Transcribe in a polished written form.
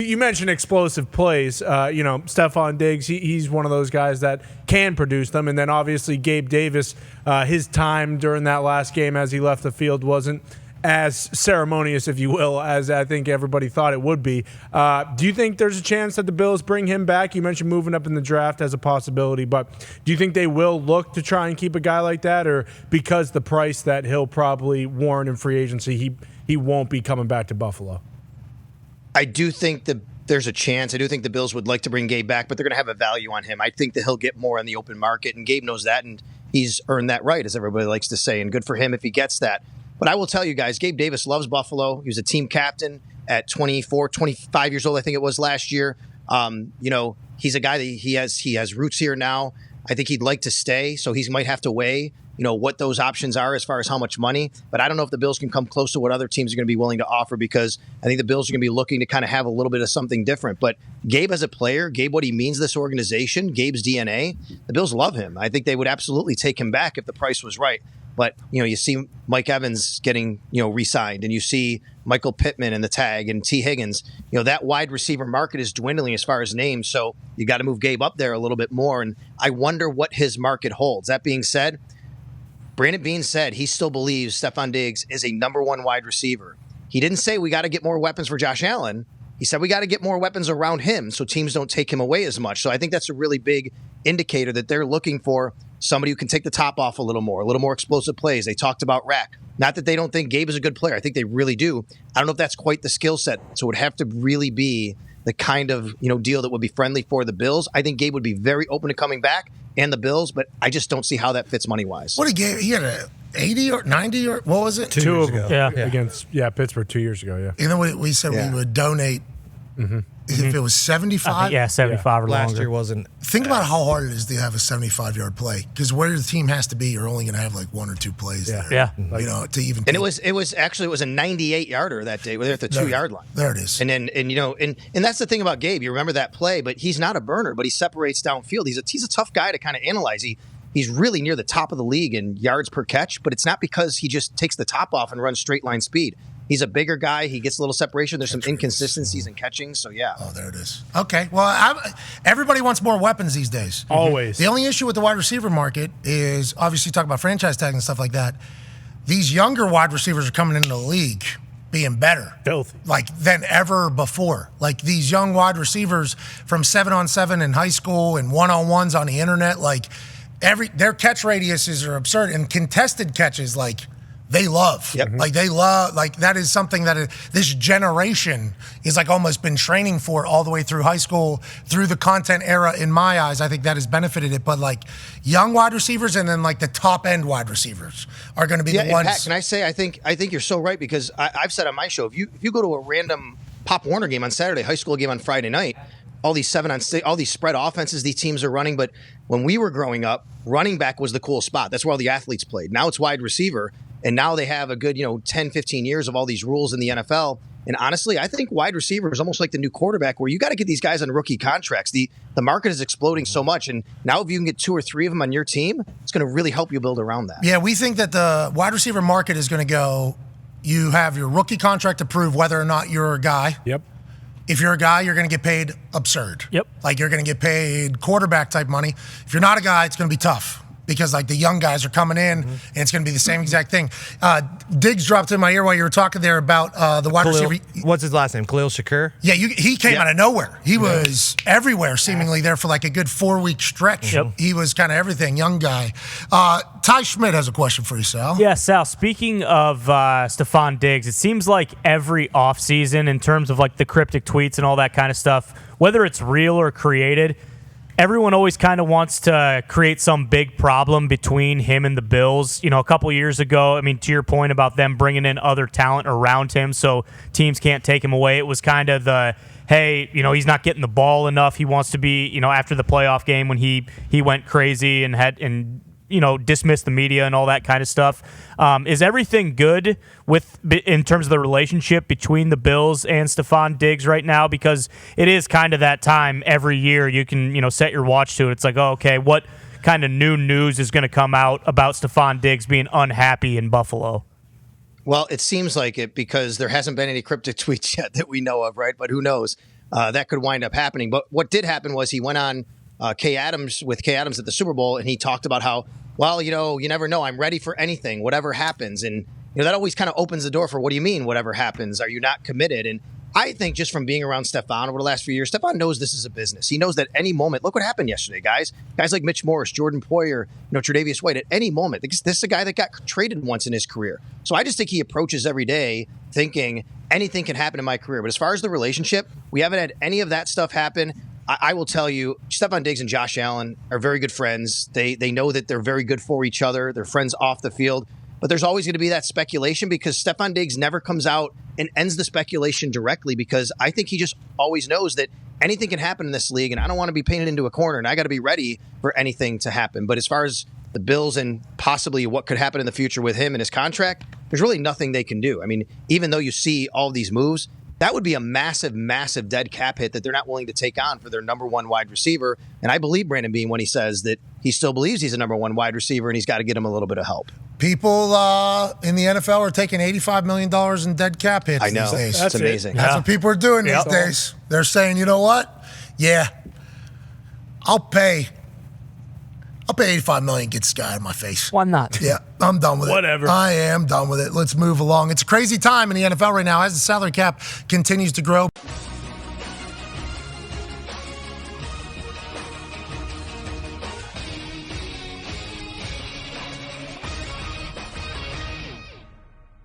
you mentioned explosive plays. Stefon Diggs, he's one of those guys that can produce them. And then obviously Gabe Davis, his time during that last game as he left the field wasn't as ceremonious, if you will, as I think everybody thought it would be. Do you think there's a chance that the Bills bring him back? You mentioned moving up in the draft as a possibility, but do you think they will look to try and keep a guy like that, or because the price that he'll probably warrant in free agency, he won't be coming back to Buffalo? I do think that there's a chance. I do think the Bills would like to bring Gabe back, but they're going to have a value on him. I think that he'll get more on the open market, and Gabe knows that, and he's earned that right, as everybody likes to say, and good for him if he gets that. But I will tell you guys, Gabe Davis loves Buffalo. He was a team captain at 24, 25 years old, I think it was last year. He's a guy that he has roots here now. I think he'd like to stay, so he might have to weigh, what those options are as far as how much money. But I don't know if the Bills can come close to what other teams are going to be willing to offer, because I think the Bills are going to be looking to kind of have a little bit of something different. But Gabe as a player, Gabe, what he means to this organization, Gabe's DNA, the Bills love him. I think they would absolutely take him back if the price was right. But, you see Mike Evans getting, re-signed, and you see Michael Pittman and the tag and T. Higgins. That wide receiver market is dwindling as far as names, so you got to move Gabe up there a little bit more, and I wonder what his market holds. That being said, Brandon Beane said he still believes Stefon Diggs is a number one wide receiver. He didn't say we got to get more weapons for Josh Allen. He said we got to get more weapons around him so teams don't take him away as much. So I think that's a really big indicator that they're looking for somebody who can take the top off a little more explosive plays. They talked about Rack. Not that they don't think Gabe is a good player. I think they really do. I don't know if that's quite the skill set. So it would have to really be the kind of deal that would be friendly for the Bills. I think Gabe would be very open to coming back and the Bills, but I just don't see how that fits money-wise. What he had a 80 or 90 or what was it? Two of them. Yeah. Against Pittsburgh 2 years ago, yeah. And then we said we would donate if it was 75? 75 or longer. Last year wasn't. Think about how hard it is to have a 75-yard play, because where the team has to be, you're only going to have like one or two plays there. Yeah. To even. And it was a 98-yarder that day. They're at the 2-yard line. There it is. And that's the thing about Gabe. You remember that play, but he's not a burner, but he separates downfield. He's a tough guy to kind of analyze. He's really near the top of the league in yards per catch, but it's not because he just takes the top off and runs straight line speed. He's a bigger guy. He gets a little separation. There's some inconsistencies in catching, so yeah. Oh, there it is. Okay, well, everybody wants more weapons these days. Always. The only issue with the wide receiver market is, obviously, talk about franchise tag and stuff like that. These younger wide receivers are coming into the league being better. Filthy. Than ever before. Like, these young wide receivers from 7-on-7 in high school and 1-on-1s on the internet, their catch radiuses are absurd, and contested catches, they love. Yep. That is something that this generation is almost been training for all the way through high school, through the content era. In my eyes, I think that has benefited it. But young wide receivers and then the top end wide receivers are going to be the ones. Pat, can I say, I think you're so right, because I've said on my show, if you go to a random Pop Warner game on Saturday, high school game on Friday night, all these all these spread offenses these teams are running. But when we were growing up, running back was the cool spot. That's where all the athletes played. Now it's wide receiver. And now they have a good, 10, 15 years of all these rules in the NFL. And honestly, I think wide receiver is almost like the new quarterback, where you got to get these guys on rookie contracts. The market is exploding so much. And now if you can get 2 or 3 of them on your team, it's going to really help you build around that. Yeah, we think that the wide receiver market is going to go, you have your rookie contract to prove whether or not you're a guy. Yep. If you're a guy, you're going to get paid absurd. Yep. You're going to get paid quarterback type money. If you're not a guy, it's going to be tough, because the young guys are coming in, and it's going to be the same exact thing. Diggs dropped in my ear while you were talking there about the wide receiver. What's his last name? Khalil Shakur? Yeah, he came out of nowhere. He was everywhere, seemingly there for a good 4-week stretch. Yep. He was kind of everything, young guy. Ty Schmidt has a question for you, Sal. Yeah, Sal, speaking of Stefon Diggs, it seems like every offseason, in terms of the cryptic tweets and all that kind of stuff, whether it's real or created, everyone always kind of wants to create some big problem between him and the Bills. A couple years ago, to your point about them bringing in other talent around him so teams can't take him away, it was kind of the, hey, he's not getting the ball enough. He wants to be, after the playoff game when he went crazy and dismiss the media and all that kind of stuff. Is everything good in terms of the relationship between the Bills and Stefon Diggs right now? Because it is kind of that time every year you can, set your watch to it. It's okay, what kind of new news is going to come out about Stefon Diggs being unhappy in Buffalo? Well, it seems like it, because there hasn't been any cryptic tweets yet that we know of, right? But who knows? that could wind up happening. But what did happen was he went on Kay Adams at the Super Bowl, and he talked about how, well, you never know. I'm ready for anything, whatever happens. And that always kind of opens the door for, what do you mean, whatever happens? Are you not committed? And I think just from being around Stefon over the last few years, Stefon knows this is a business. He knows that any moment, look what happened yesterday, guys. Guys like Mitch Morris, Jordan Poyer, Tre'Davious White, at any moment. This is a guy that got traded once in his career. So I just think he approaches every day thinking anything can happen in my career. But as far as the relationship, we haven't had any of that stuff happen. I will tell you, Stefon Diggs and Josh Allen are very good friends. They know that they're very good for each other. They're friends off the field. But there's always going to be that speculation because Stefon Diggs never comes out and ends the speculation directly, because I think he just always knows that anything can happen in this league, and I don't want to be painted into a corner, and I got to be ready for anything to happen. But as far as the Bills and possibly what could happen in the future with him and his contract, there's really nothing they can do. I mean, even though you see all these moves, that would be a massive, massive dead cap hit that they're not willing to take on for their number one wide receiver. And I believe Brandon Beane when he says that he still believes he's a number one wide receiver and he's got to get him a little bit of help. People in the NFL are taking $85 million in dead cap hits I know. these days. That's amazing. That's what people are doing these days. They're saying, you know what? Yeah, I'll pay $85 million, get this guy out of my face. Why not? Yeah, I'm done with it. Whatever. I am done with it. Let's move along. It's a crazy time in the NFL right now as the salary cap continues to grow.